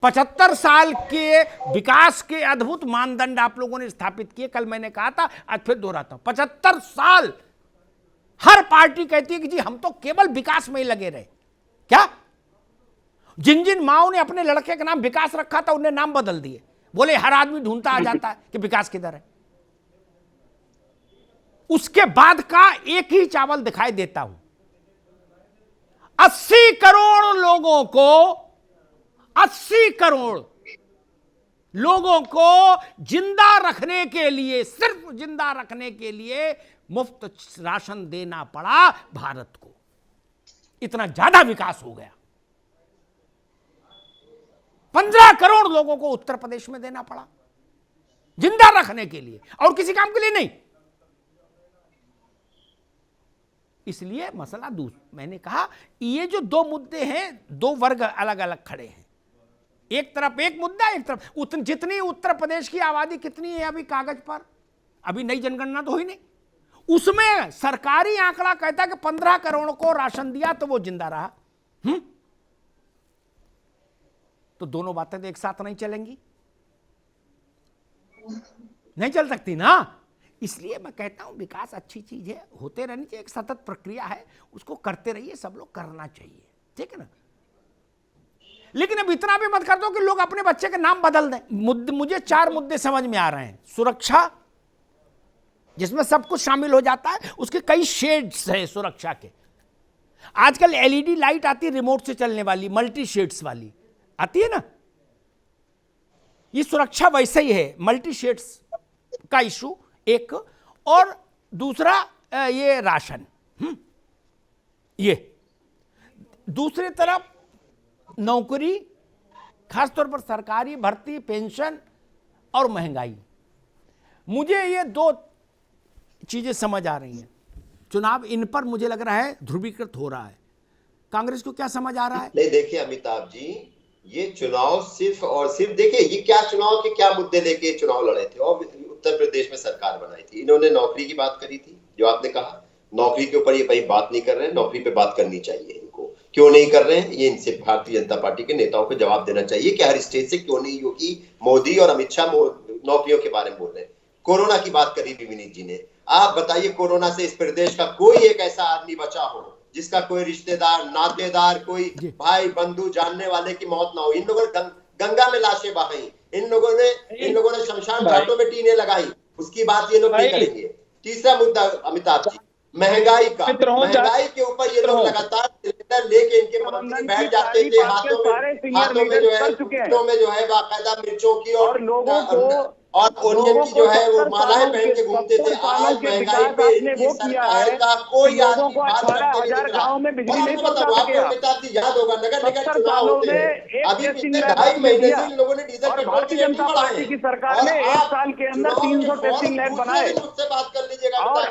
75 साल के विकास के अद्भुत मानदंड आप लोगों ने स्थापित किए। कल मैंने कहा था, आज फिर दोहराता हूं, 75 साल हर पार्टी कहती है कि जी हम तो केवल विकास में ही लगे रहे। क्या जिन जिन माओ ने अपने लड़के का नाम विकास रखा था उन्हें नाम बदल दिए, बोले हर आदमी ढूंढता आ जाता है कि विकास किधर है। उसके बाद का एक ही चावल दिखाई देता हूं। 80 करोड़ लोगों को, 80 करोड़ लोगों को जिंदा रखने के लिए, सिर्फ जिंदा रखने के लिए मुफ्त राशन देना पड़ा भारत को। इतना ज्यादा विकास हो गया। 15 करोड़ लोगों को उत्तर प्रदेश में देना पड़ा जिंदा रखने के लिए, और किसी काम के लिए नहीं। इसलिए मसला मैंने कहा ये जो दो मुद्दे हैं, दो वर्ग अलग अलग खड़े हैं। एक तरफ एक मुद्दा, एक तरफ जितनी उत्तर प्रदेश की आबादी कितनी है अभी कागज पर, अभी नई जनगणना तो हुई नहीं, उसमें सरकारी आंकड़ा कहता है कि 15 करोड़ को राशन दिया तो वो जिंदा रहा। तो दोनों बातें तो एक साथ नहीं चलेंगी, नहीं चल सकती ना। इसलिए मैं कहता हूं विकास अच्छी चीज है, होते रहनी चाहिए, एक सतत प्रक्रिया है, उसको करते रहिए, सब लोग करना चाहिए, ठीक है ना। लेकिन अब इतना भी मत कर दो कि लोग अपने बच्चे के नाम बदल दें। मुझे 4 मुद्दे समझ में आ रहे हैं। सुरक्षा, जिसमें सब कुछ शामिल हो जाता है, उसके कई शेड्स हैं सुरक्षा के। आजकल एलईडी लाइट आती है रिमोट से चलने वाली, मल्टी शेड्स वाली आती है ना, ये सुरक्षा वैसे ही है, मल्टी शेड्स का इशू एक, और दूसरा ये राशन, ये दूसरी तरफ नौकरी, खासतौर पर सरकारी भर्ती, पेंशन और महंगाई। मुझे ये 2 चीजें समझ आ रही हैं। चुनाव इन पर मुझे लग रहा है ध्रुवीकृत हो रहा है। कांग्रेस को क्या समझ आ रहा है? नहीं, देखिए अमिताभ जी, ये चुनाव सिर्फ और सिर्फ, देखिए ये क्या चुनाव के क्या मुद्दे लेके चुनाव लड़े थे और उत्तर प्रदेश में सरकार बनाई थी। इन्होंने नौकरी की बात करी थी, जो आपने कहा नौकरी के ऊपर ये भाई बात नहीं कर रहे हैं, नौकरी पे बात करनी चाहिए इनको। क्यों नहीं कर रहे हैं ये, इनसे भारतीय जनता पार्टी के नेताओं को जवाब देना चाहिए कि हर स्टेज से क्यों नहीं योगी, मोदी और अमित शाह नौकरियों के बारे में बोल रहे हैं। कोरोना की बात करी विनीत जी ने, आप बताइए कोरोना से इस प्रदेश का कोई एक ऐसा आदमी बचा हो जिसका कोई रिश्तेदार, नातेदार, कोई भाई बंधु, जानने वाले की मौत ना हो। इन लोगों ने गंगा में लाशें बहाई, इन लोगों ने शमशान घाटों में टीने लगाई, उसकी बात ये लोग नहीं करेंगे। तीसरा मुद्दा अमिताभ जी, महंगाई का, महंगाई के ऊपर ये लोग लगातार सिलेंडर लेके इनके मंत्री बैठ जाते थे, हाथों में जो है बाकायदा मिर्चों की और लोगों को और ओनियन की जो है वो मालाएं पहन के घूमते थे। आज महंगाई पे इनकी सरकार का कोई आदमी बात करके नहीं दिख रहा। आपको अमिताभ जी याद होगा, नगर निगम चुनाव होते हैं, अभी पिछले 2.5 महीने से इन लोगों ने डीजल पेट्रोल के रेट बढ़ाए की सरकार ने 1 साल के अंदर 300 टेस्टिंग लैब बनाए। मुझसे बात कर लीजिएगा और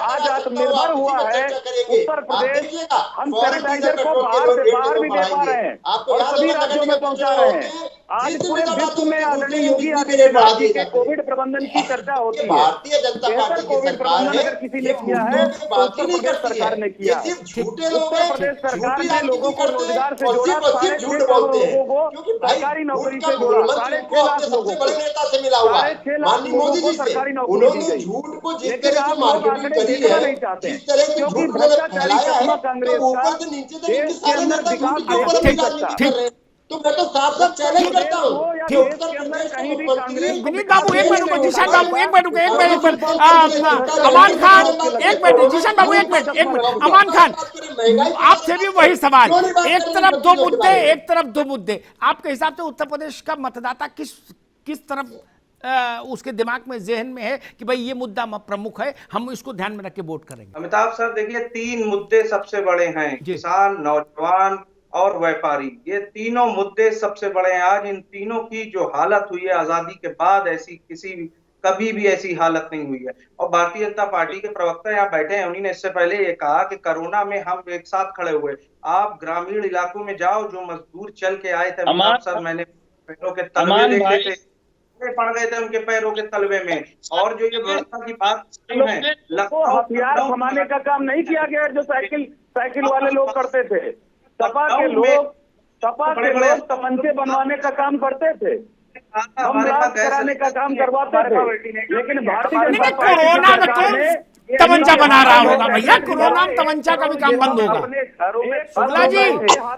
आज आत्मनिर्भर हुआ है उत्तर प्रदेश। हम सैनिटाइजर को बाहर भी दे पा रहे हैं और सभी राज्यों में पहुंचा रहे हैं। आज पूरे विश्व में आदरणीय योगी आदित्यनाथ जी के कोविड प्रबंधन की चर्चा होती है। भारतीय जनता पार्टी कोविड प्रबंधन अगर किसी ने किया है तो उत्तर प्रदेश सरकार ने किया। उत्तर प्रदेश सरकार ने लोगों को रोजगार से जोड़ा, 6.5 करोड़ लोगों को सरकारी नौकरी से जोड़ा, 6.5 लाख लोगों को, 6.5 लाख लोगों को सरकारी नौकरी दी गई। लेकिन आप लोग आंकड़े देखना नहीं चाहते क्योंकि भ्रष्टाचारी चश्मा कांग्रेस का देश के अंदर विकास नहीं कर सकता। तो मैं तो साफ-साफ चैलेंज करता हूं कि उत्तर प्रदेश कहीं भी कांग्रेस। विनीत बाबू एक मिनट रुको, जिशान बाबू एक मिनट रुको, अमान खान एक मिनट, जिशान बाबू एक मिनट, अमान खान आपसे भी वही सवाल। एक तरफ 2 मुद्दे, एक तरफ 2 मुद्दे। आपके हिसाब से उत्तर प्रदेश का मतदाता किस तरफ उसके दिमाग में, जहन में है कि भाई ये मुद्दा प्रमुख है, हम इसको ध्यान में रख के वोट करेंगे? अमिताभ सर देखिए, 3 मुद्दे सबसे बड़े हैं, किसान, नौजवान और व्यापारी। ये तीनों मुद्दे सबसे बड़े हैं। आज इन तीनों की जो हालत हुई है आजादी के बाद, ऐसी कभी भी ऐसी हालत नहीं हुई है। और भारतीय जनता पार्टी के प्रवक्ता यहाँ बैठे हैं, उन्होंने इससे पहले ये कहा कि कोरोना में हम एक साथ खड़े हुए। आप ग्रामीण इलाकों में जाओ, जो मजदूर चल के आए थे अमिताभ सर, मैंने पैरों के तलवे देखे थे, पड़ गए थे उनके पैरों के तलवे में। और जो ये व्यवस्था की बात है, हथियार थमाने का काम नहीं किया गया जो साइकिल वाले लोग करते थे। सपा के लोग सपा के लोग तमंचे बनवाने का काम करते थे, हम राज कराने का काम करवाते थे, लेकिन भारतीय जनता पार्टी कोरोना में सरकार ने तो तमंचा बना रहा होगा भैया, कोरोना में तमंचा का भी काम बंद होगा। अपने घरों में शुक्ला जी,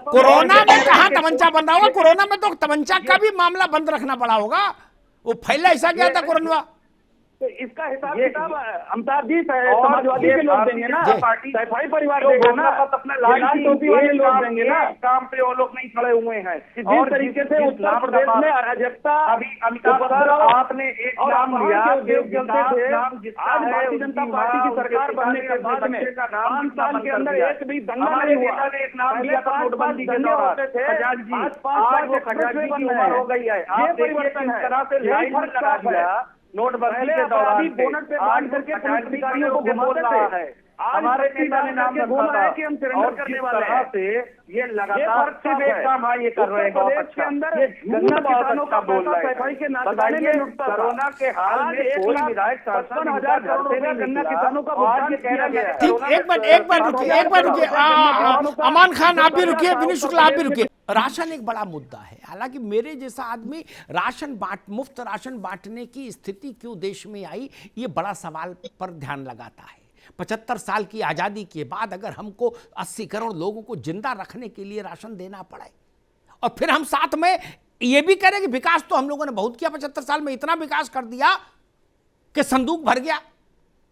कोरोना में कहाँ तमंचा बन रहा होगा? कोरोना में तो तमंचा का भी मामला बंद रखना पड़ा होगा, वो फैला ऐसा क्या था कोरोना? तो इसका हिसाब किताब अमिताभ जी समाजवादी के लोग देंगे ना, सफाई परिवार देगा ना, अपना लाल टोपी वाले लोग देंगे ना, काम पे वो लोग नहीं खड़े हुए हैं। जिस तरीके से उत्तर प्रदेश में अराजकता, अभी अमिताभ आपने एक नाम लिया, उद्योग चलते थे, आज भारतीय जनता पार्टी की सरकार बनने के बाद में 5 साल के अंदर एक भी दंगा नहीं हुआ। एक नाम लिया था नोटबंदी के दौरान होते थे, आज 5 साल खजांची की उम्र हो गई है। ये परिवर्तन है, तरह से लाइन में लगा दिया नोटबंदी के दौरान बोनट पे बांध करके पुलिस अधिकारियों को घुमाते थे। हमारे नेता ने नाम रखा था कि हम सरेंडर करने वाले हैं। ये लगातार सिर्फ एक काम ये कर रहे हैं, बहुत अच्छा, ये गन्ना किसानों का बोल रहे हैं। सफाई के नाकाबंदी में कोरोना के हाल में 1,55,000 करोड़ रुपया गन्ना किसानों का भुगतान किया गया है। ठीक, एक बार रुकिए अमान खान आप भी रुकिए, विनीत शुक्ला आप भी रुकिए। राशन एक बड़ा मुद्दा है, हालांकि मेरे जैसा आदमी मुफ्त राशन बांटने की स्थिति क्यों देश में आई, ये बड़ा सवाल पर ध्यान लगाता है। 75 साल की आज़ादी के बाद अगर हमको 80 करोड़ लोगों को जिंदा रखने के लिए राशन देना पड़े और फिर हम साथ में ये भी करें कि विकास तो हम लोगों ने बहुत किया, 75 साल में इतना विकास कर दिया कि संदूक भर गया,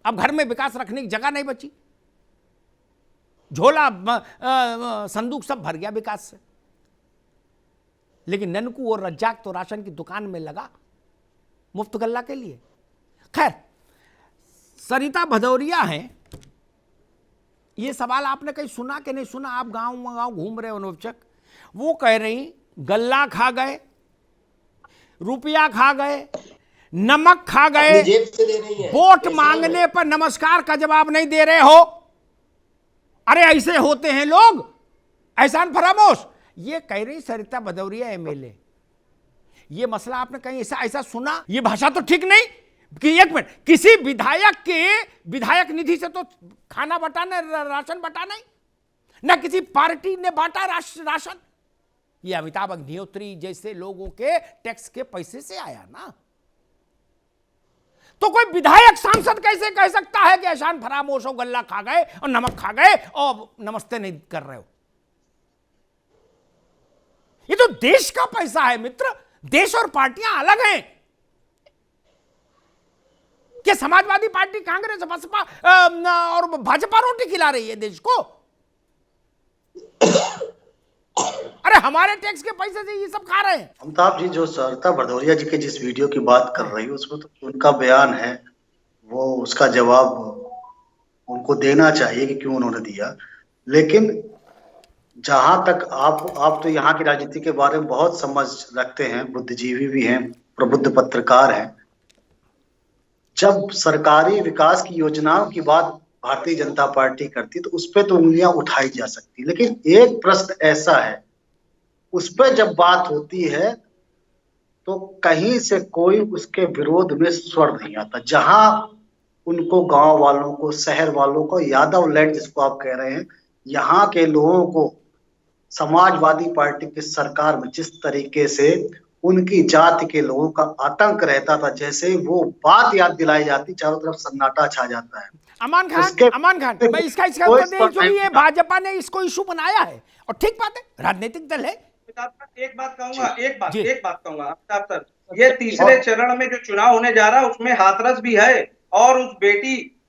अब घर में विकास रखने की जगह नहीं बची, झोला संदूक सब भर गया विकास से। लेकिन ननकू और रज्जाक तो राशन की दुकान में लगा मुफ्त गल्ला के लिए। खैर, सरिता भदौरिया हैं, ये सवाल आपने कहीं सुना कि नहीं सुना? आप गांव घूम रहे हो नवचक, वो कह रही गल्ला खा गए, रुपया खा गए, नमक खा गए, वोट मांगने पर नमस्कार का जवाब नहीं दे रहे हो। अरे ऐसे होते हैं लोग, एहसान फरामोश। ये कह रही सरिता भदौरिया एमएलए। ये मसला आपने कहीं ऐसा सुना? ये भाषा तो ठीक नहीं कि एक मिनट, किसी विधायक के विधायक निधि से तो खाना बटाना, राशन बटाना ही ना, किसी पार्टी ने बांटा राशन। ये अमिताभ अग्निहोत्री जैसे लोगों के टैक्स के पैसे से आया ना। तो कोई विधायक सांसद कैसे कह सकता है कि एहसान फरामोश हो, गल्ला खा गए और नमक खा गए और नमस्ते नहीं कर रहे हो? ये तो देश का पैसा है मित्र, देश और पार्टियां अलग हैं। क्या समाजवादी पार्टी, कांग्रेस, बसपा और भाजपा रोटी खिला रही है देश को? अरे हमारे टैक्स के पैसे से ये सब खा रहे हैं। अमिताभ जी, जो सरिता भदौरिया जी के जिस वीडियो की बात कर रही है उसमें तो उनका बयान है, वो उसका जवाब उनको देना चाहिए कि क्यों उन्होंने दिया। लेकिन जहां तक आप तो यहाँ की राजनीति के बारे में बहुत समझ रखते हैं, बुद्धिजीवी भी हैं, प्रबुद्ध पत्रकार हैं। जब सरकारी विकास की योजनाओं की बात भारतीय जनता पार्टी करती तो उस पर तो उंगलियां उठाई जा सकती, लेकिन एक प्रश्न ऐसा है, उस पर जब बात होती है तो कहीं से कोई उसके विरोध में स्वर नहीं आता। जहां उनको गांव वालों को, शहर वालों को, यादव लैंड जिसको आप कह रहे हैं, यहाँ के लोगों को समाजवादी पार्टी की सरकार में जिस तरीके से उनकी जाति के लोगों का आतंक रहता था, जैसे वो बात याद दिलाई जाती, चारों तरफ सन्नाटा छा जाता है। अमान खान, मैं इसका ये भाजपा ने इसको इशू बनाया है और ठीक बात है, राजनीतिक दल है। एक बात कहूंगा अमिताभ सर, ये तीसरे चरण में जो चुनाव होने जा रहा है उसमें हाथरस भी है, और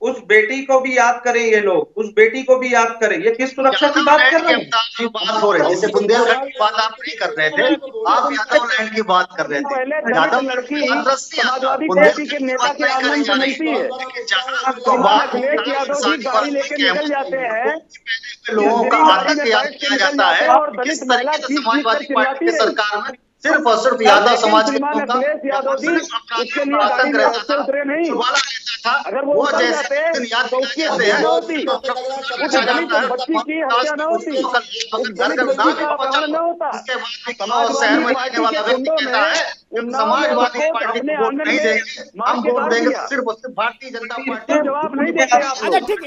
उस बेटी को भी याद करें, ये लोग उस बेटी को भी याद करें। ये किस सुरक्षा की बात कर रहे हैं? बात हो रही है, जैसे बुंदेलखंड की बात आप नहीं कर रहे थे, आप यादव लैंड की बात कर रहे थे। यादव लड़की समाजवादी पार्टी के नेता के आंगन से मिलती है, गाड़ी लेके निकल जाते हैं, लोगों का आतंक याद किया जाता है, और किस तरीके से समाजवादी पार्टी की सरकार में सिर्फ और सिर्फ यादव समाज के लोगों का आतंक रहता था। अगर वो जैसे याद दिलाते हैं, उसके बाद शहर में रहने वाला व्यक्ति कहता है समाजवादी पार्टी को वोट नहीं देंगे, हम वोट देंगे सिर्फ और सिर्फ भारतीय जनता पार्टी। जवाब नहीं देते। अच्छा ठीक है,